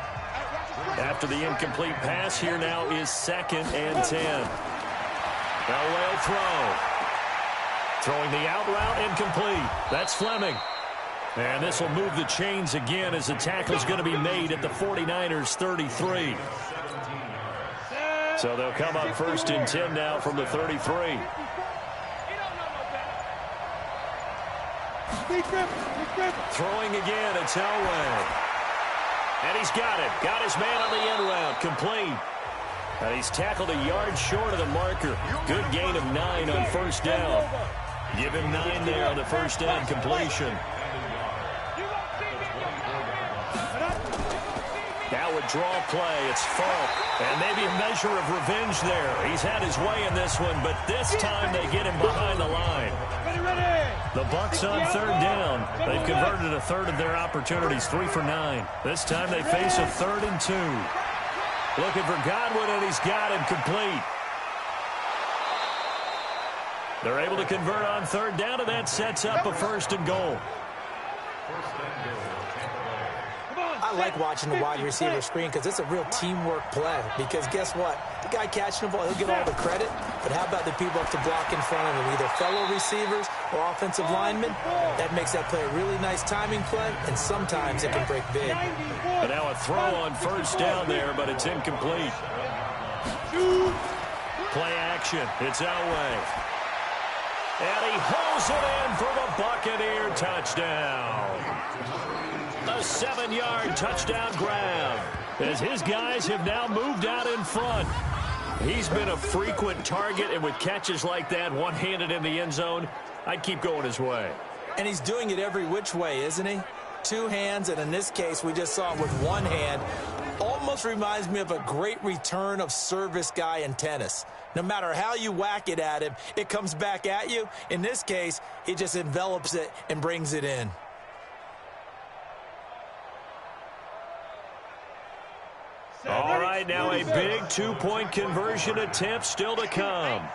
After the incomplete pass, here now is 2nd and 10. Elway will throw. Throwing the out route, incomplete. That's Fleming. And this will move the chains again as the tackle's going to be made at the 49ers' 33. So they'll come up 1st and 10 now from the 33. Throwing again, it's Elway. And he's got it. Got his man on the end route. Complete. And he's tackled a yard short of the marker. Good gain of 9 on 1st down. Give him 9 there on the 1st down completion. Now a draw play. It's Falk. And maybe a measure of revenge there. He's had his way in this one, but this time they get him behind the line. The Bucs on 3rd down. They've converted a third of their opportunities, 3 for 9. This time they face a 3rd and 2. Looking for Godwin, and he's got him complete. They're able to convert on 3rd down, and that sets up a 1st and goal. I like watching the wide receiver screen because it's a real teamwork play. Because guess what? The guy catching the ball, he'll get all the credit. But how about the people up to block in front of him, either fellow receivers or offensive linemen? That makes that play a really nice timing play, and sometimes it can break big. And now a throw on 1st down there, but it's incomplete. Play action. It's Elway. And he holds it in for the Buccaneer touchdown. A 7-yard touchdown grab as his guys have now moved out in front. He's been a frequent target, and with catches like that, one-handed in the end zone, I'd keep going his way. And he's doing it every which way, isn't he? 2 hands, and in this case, we just saw it with 1 hand. Almost reminds me of a great return of service guy in tennis. No matter how you whack it at him, it comes back at you. In this case, he just envelops it and brings it in. All right, now a big 2-point conversion attempt still to come.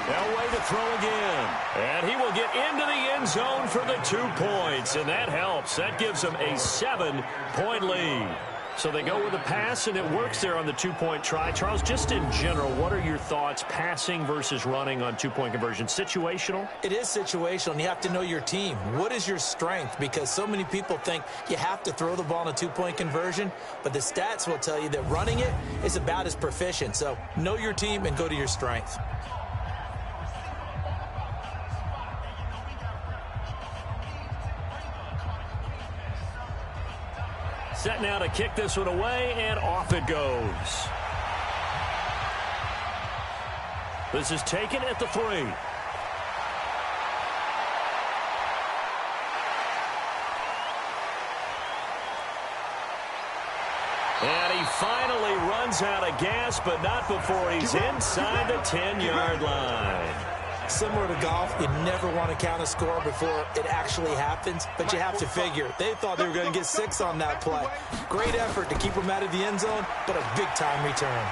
Elway to throw again. And he will get into the end zone for the 2 points, and that helps. That gives them a 7-point lead. So they go with a pass, and it works there on the 2-point try. Charles, just in general, what are your thoughts passing versus running on 2-point conversion? Situational? It is situational, and you have to know your team. What is your strength? Because so many people think you have to throw the ball in a 2-point conversion, but the stats will tell you that running it is about as proficient. So know your team and go to your strength. Set now to kick this one away, and off it goes. This is taken at the 3. And he finally runs out of gas, but not before he's inside the 10-yard line. Similar to golf, you never want to count a score before it actually happens, but you have to figure. They thought they were going to get 6 on that play. Great effort to keep him out of the end zone, but a big-time return.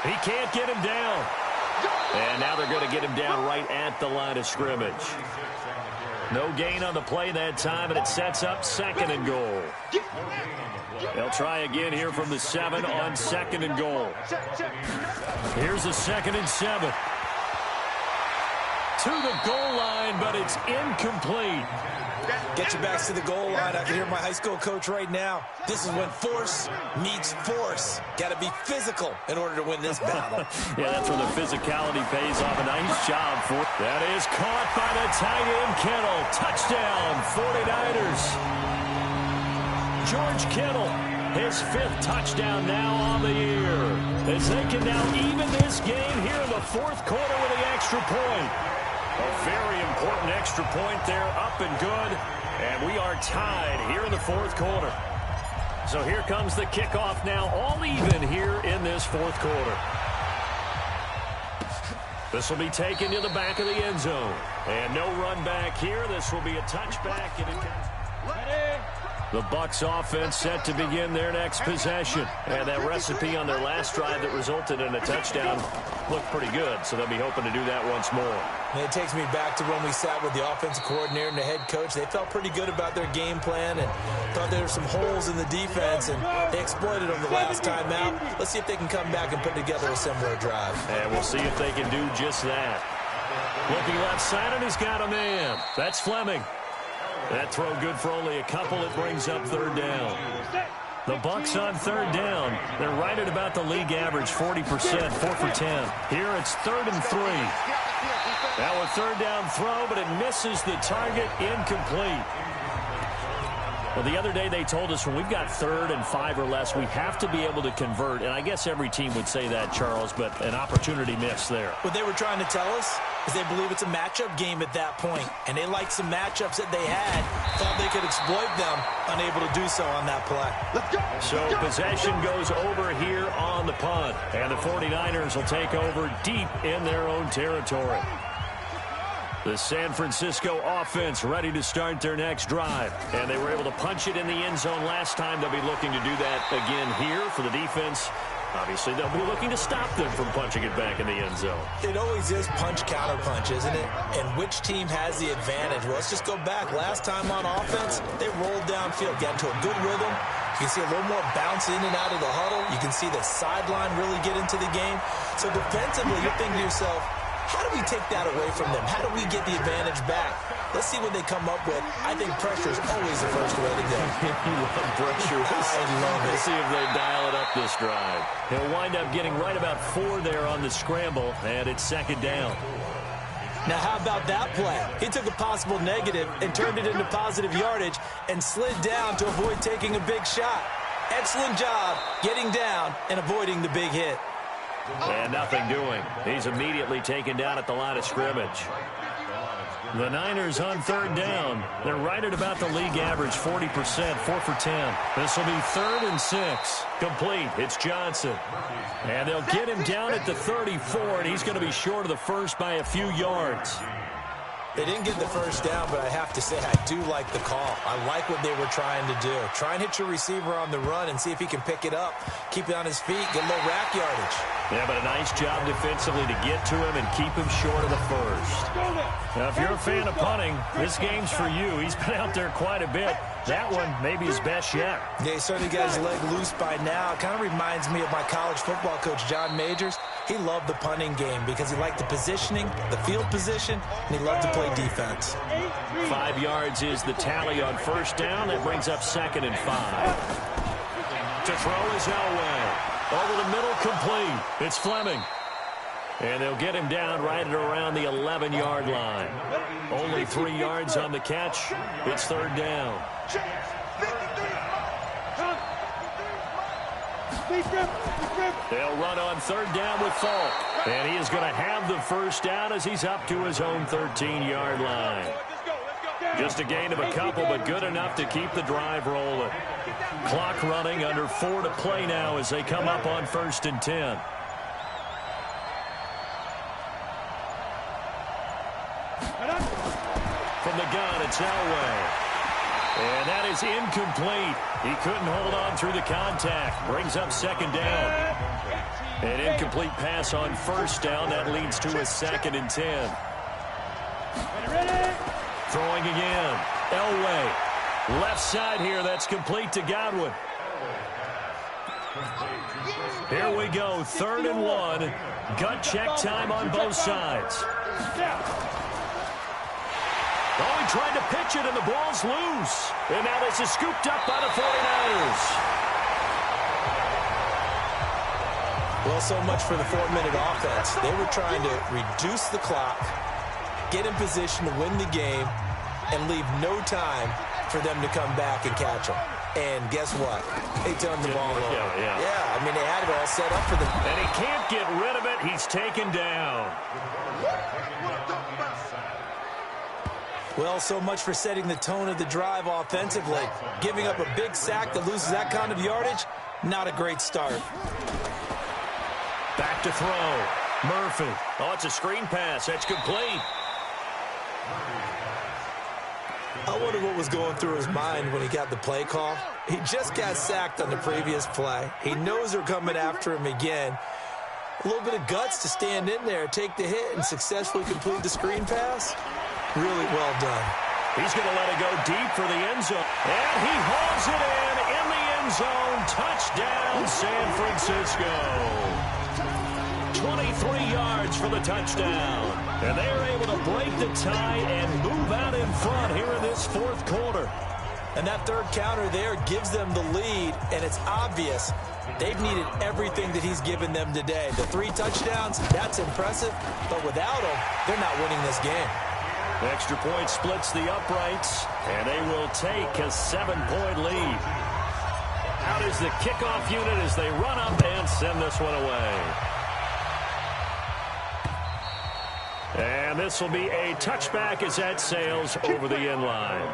He can't get him down. And now they're going to get him down right at the line of scrimmage. No gain on the play that time, and it sets up 2nd and goal. They'll try again here from the 7 on 2nd and goal. Here's a 2nd and 7. To the goal line, but it's incomplete. Get your backs to the goal line. I can hear my high school coach right now. This is when force meets force. Got to be physical in order to win this battle. Yeah, that's where the physicality pays off. A nice job for it. That is caught by the tight end, Kittle. Touchdown, 49ers. George Kittle, his 5th touchdown now on the year. As they can now even this game here in the 4th quarter with the extra point. A very important extra point there, up and good. And we are tied here in the 4th quarter. So here comes the kickoff now, all even here in this 4th quarter. This will be taken to the back of the end zone. And no run back here. This will be a touchback. And it comes. The Bucs offense set to begin their next possession. And that recipe on their last drive that resulted in a touchdown looked pretty good, so they'll be hoping to do that once more. And it takes me back to when we sat with the offensive coordinator and the head coach. They felt pretty good about their game plan and thought there were some holes in the defense, and they exploited them the last time out. Let's see if they can come back and put together a similar drive. And we'll see if they can do just that. Looking left side, and he's got a man. That's Fleming. That throw good for only a couple. It brings up 3rd down. The Bucs on 3rd down. They're right at about the league average, 40%, 4 for 10. Here it's 3rd and 3. Now a 3rd down throw, but it misses the target, incomplete. Well, the other day they told us when we've got 3rd and 5 or less, we have to be able to convert. And I guess every team would say that, Charles, but an opportunity missed there. What they were trying to tell us is they believe it's a matchup game at that point. And they liked some matchups that they had, thought they could exploit them, unable to do so on that play. Let's go. So possession goes over here on the punt. And the 49ers will take over deep in their own territory. The San Francisco offense ready to start their next drive. And they were able to punch it in the end zone last time. They'll be looking to do that again here for the defense. Obviously, they'll be looking to stop them from punching it back in the end zone. It always is punch-counter-punch, isn't it? And which team has the advantage? Well, let's just go back. Last time on offense, they rolled downfield, got into a good rhythm. You can see a little more bounce in and out of the huddle. You can see the sideline really get into the game. So defensively, you're thinking to yourself, how do we take that away from them? How do we get the advantage back? Let's see what they come up with. I think pressure is always the first way to go. You love pressure. I love it. We'll see if they dial it up this drive. He'll wind up getting right about 4 there on the scramble, and it's 2nd down. Now, how about that play? He took a possible negative and turned it into positive yardage and slid down to avoid taking a big shot. Excellent job getting down and avoiding the big hit. And nothing doing. He's immediately taken down at the line of scrimmage. The Niners on 3rd down. They're right at about the league average, 40%, 4 for 10. This will be 3rd and 6. Complete. It's Johnson. And they'll get him down at the 34, and he's going to be short of the first by a few yards. They didn't get the first down, but I have to say I do like the call. I like what they were trying to do. Try and hit your receiver on the run and see if he can pick it up. Keep it on his feet, get a little rack yardage. Yeah, but a nice job defensively to get to him and keep him short of the first. Now, if you're a fan of punting, this game's for you. He's been out there quite a bit. That one may be his best yet. Yeah, he certainly got his leg loose by now. It kind of reminds me of my college football coach, John Majors. He loved the punting game because he liked the positioning, the field position, and he loved to play defense. 5 yards is the tally on first down. That brings up 2nd and 5. To throw is Elway. Over the middle, complete. It's Fleming. And they'll get him down right at around the 11-yard line. Only 3 yards on the catch. It's 3rd down. They'll run on 3rd down with Falk. And he is going to have the first down as he's up to his own 13-yard line. Just a gain of a couple, but good enough to keep the drive rolling. Clock running, under 4 to play now as they come up on 1st and 10. From the gun, it's Elway. And that is incomplete. He couldn't hold on through the contact. Brings up 2nd down. An incomplete pass on first down. That leads to a 2nd and 10. Throwing again. Elway. Left side here. That's complete to Godwin. Here we go. 3rd and 1. Gut check time on both sides. Oh, he tried to pitch it, and the ball's loose. And now this is scooped up by the 49ers. Well, so much for the 4-minute offense. They were trying to reduce the clock, get in position to win the game, and leave no time for them to come back and catch them. And guess what? They turned the ball over. Yeah, I mean, they had it all set up for them. And he can't get rid of it. He's taken down. Well, so much for setting the tone of the drive offensively. Giving up a big sack that loses that kind of yardage, not a great start. Back to throw. Murphy. Oh, it's a screen pass. That's complete. I wonder what was going through his mind when he got the play call. He just got sacked on the previous play. He knows they're coming after him again. A little bit of guts to stand in there, take the hit, and successfully complete the screen pass. Really well done. He's going to let it go deep for the end zone. And he hauls it in the end zone. Touchdown, San Francisco. 23 yards for the touchdown. And they are able to break the tie and move out in front here in this 4th quarter. And that 3rd counter there gives them the lead, and it's obvious they've needed everything that he's given them today. The 3 touchdowns, that's impressive, but without him, they're not winning this game. Extra point splits the uprights, and they will take a 7-point lead. Out is the kickoff unit as they run up and send this one away. And this will be a touchback as that sails over the end line.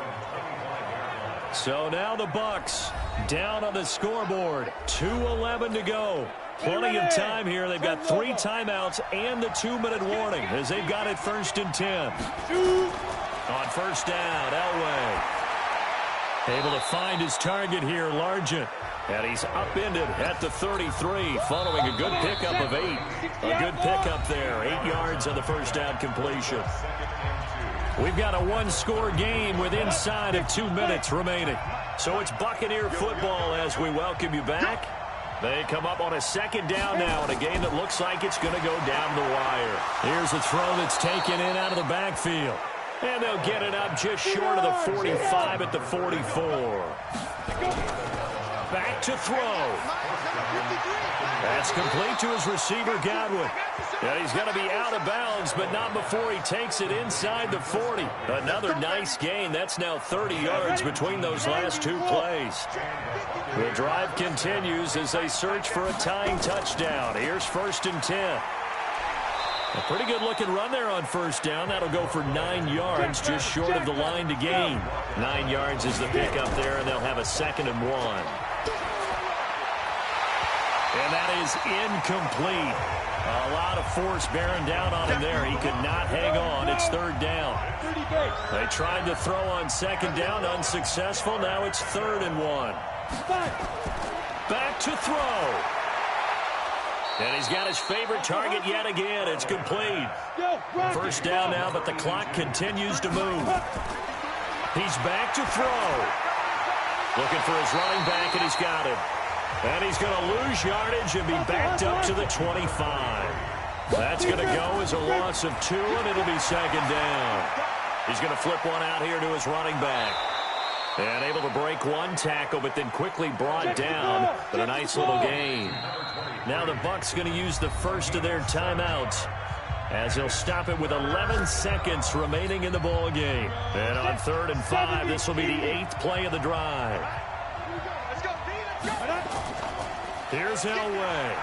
So now the Bucs down on the scoreboard. 2:11 to go. Plenty of time here. They've got 3 timeouts and the 2-minute warning as they've got it 1st and 10. On first down, Elway. Able to find his target here, Largent. And he's upended at the 33 following a good pickup of 8. A good pickup there. 8 yards on the first down completion. We've got a 1-score game with inside of 2 minutes remaining. So it's Buccaneer football as we welcome you back. They come up on a 2nd down now in a game that looks like it's going to go down the wire. Here's a throw that's taken in out of the backfield. And they'll get it up just short of the 45 at the 44. Back to throw. That's complete to his receiver, Godwin. Yeah, he's going to be out of bounds, but not before he takes it inside the 40. Another nice gain. That's now 30 yards between those last 2 plays. The drive continues as they search for a tying touchdown. Here's 1st and 10. A pretty good-looking run there on first down. That'll go for 9 yards, just short of the line to gain. 9 yards is the pickup there, and they'll have a 2nd and 1. And that is incomplete. A lot of force bearing down on him there. He could not hang on. It's 3rd down. They tried to throw on 2nd down, unsuccessful. Now it's 3rd and 1. Back to throw. And he's got his favorite target yet again. It's complete. First down now, but the clock continues to move. He's back to throw. Looking for his running back, and he's got it. And he's going to lose yardage and be backed up to the 25. That's going to go as a loss of 2, and it'll be 2nd down. He's going to flip one out here to his running back. And able to break 1 tackle, but then quickly brought down. But a nice little gain. Now the Bucs going to use the first of their timeouts as they'll stop it with 11 seconds remaining in the ball game. And on 3rd and 5, this will be the 8th play of the drive. Here's Elway.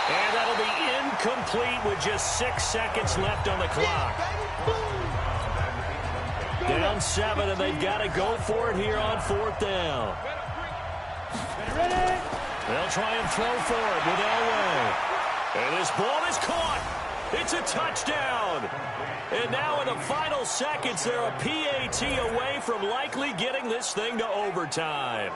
And that'll be incomplete with just 6 seconds left on the clock. Down 7, and they've got to go for it here on 4th down. They'll try and throw for it with Elway. And this ball is caught. It's a touchdown. And now in the final seconds, they're a PAT away from likely getting this thing to overtime.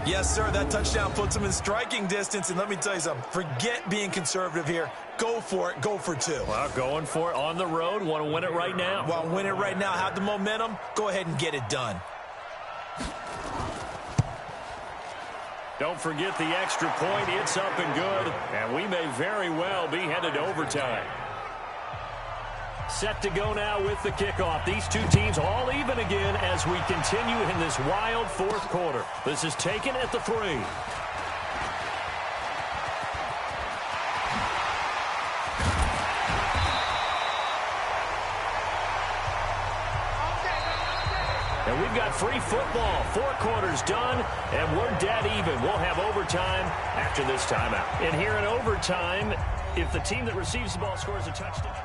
Yes, sir. That touchdown puts them in striking distance. And let me tell you something. Forget being conservative here. Go for it. Go for 2. Well, going for it on the road. Want to win it right now. Want to win it right now. Have the momentum. Go ahead and get it done. Don't forget the extra point. It's up and good. And we may very well be headed to overtime. Set to go now with the kickoff. These two teams all even again as we continue in this wild fourth quarter. This is taken at the 3. And we've got free football. 4 quarters done, and we're dead even. We'll have overtime after this timeout. And here in overtime, if the team that receives the ball scores a touchdown.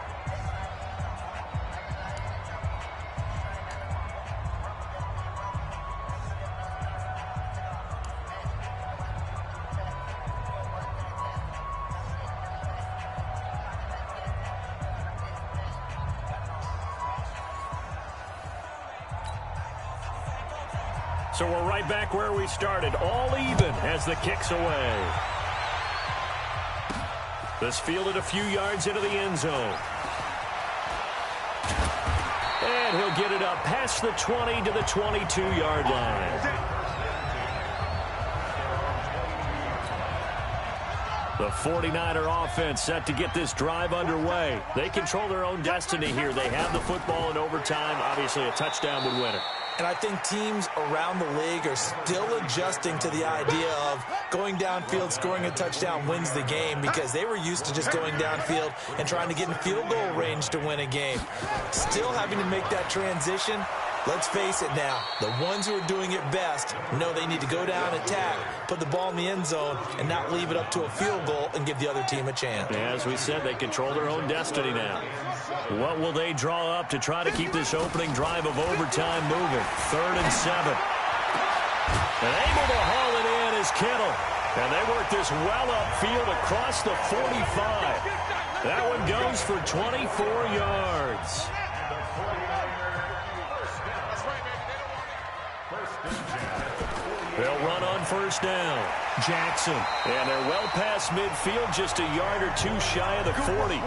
So we're right back where we started, all even as the kick's away. This fielded a few yards into the end zone. And he'll get it up past the 20 to the 22-yard line. The 49er offense set to get this drive underway. They control their own destiny here. They have the football in overtime. Obviously, a touchdown would win it. And I think teams around the league are still adjusting to the idea of going downfield, scoring a touchdown wins the game, because they were used to just going downfield and trying to get in field goal range to win a game. Still having to make that transition. Let's face it now, the ones who are doing it best know they need to go down, attack, put the ball in the end zone, and not leave it up to a field goal and give the other team a chance. As we said, they control their own destiny now. What will they draw up to try to keep this opening drive of overtime moving? 3rd and 7. And able to haul it in is Kittle. And they work this well upfield across the 45. That one goes for 24 yards. They'll run on first down. Jackson. And they're well past midfield, just a yard or 2 shy of the 40.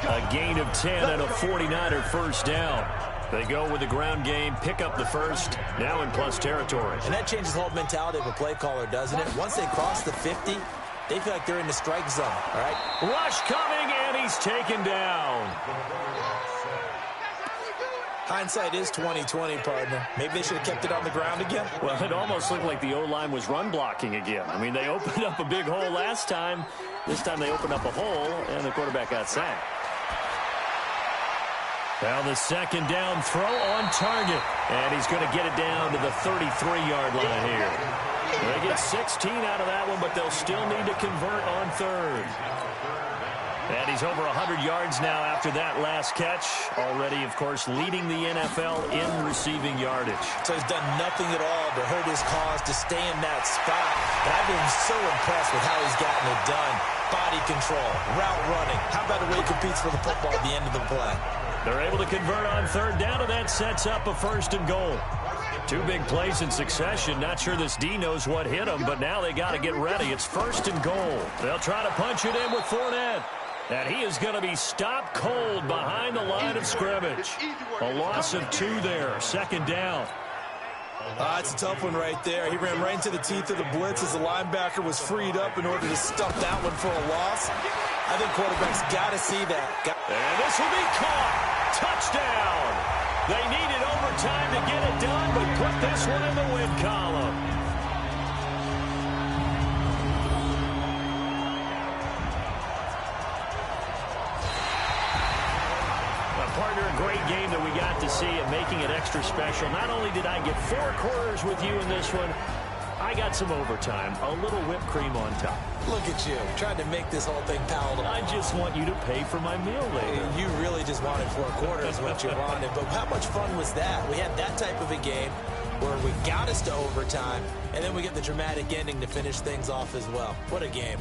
A gain of 10 and a 49er first down. They go with the ground game, pick up the first, now in plus territory. And that changes the whole mentality of a play caller, doesn't it? Once they cross the 50, they feel like they're in the strike zone, all right? Rush coming, and he's taken down. Hindsight is 20/20, partner. Maybe they should have kept it on the ground again. Well, it almost looked like the O-line was run blocking again. I mean, they opened up a big hole last time. This time they opened up a hole, and the quarterback got sacked. Now the second down throw on target. And he's going to get it down to the 33-yard line here. They get 16 out of that one, but they'll still need to convert on 3rd. And he's over 100 yards now after that last catch. Already, of course, leading the NFL in receiving yardage. So he's done nothing at all to hurt his cause to stay in that spot. But I've been so impressed with how he's gotten it done. Body control, route running. How about the way he competes for the football at the end of the play? They're able to convert on 3rd down, and that sets up a 1st and goal. 2 big plays in succession. Not sure this D knows what hit him, but now they got to get ready. It's 1st and goal. They'll try to punch it in with Fournette. And he is going to be stopped cold behind the line of scrimmage. A loss of 2 there. 2nd down. It's a tough one right there. He ran right into the teeth of the blitz as the linebacker was freed up in order to stuff that one for a loss. I think quarterbacks got to see that. And this will be caught. Touchdown. They needed overtime to get it done, but put this one in the win column. Partner, a great game that we got to see and making it extra special. Not only did I get 4 quarters with you in this one, I got some overtime, a little whipped cream on top. Look at you, trying to make this whole thing palatable. I just want you to pay for my meal later. You really just wanted 4 quarters, what you wanted. But how much fun was that? We had that type of a game where we got us to overtime, and then we get the dramatic ending to finish things off as well. What a game.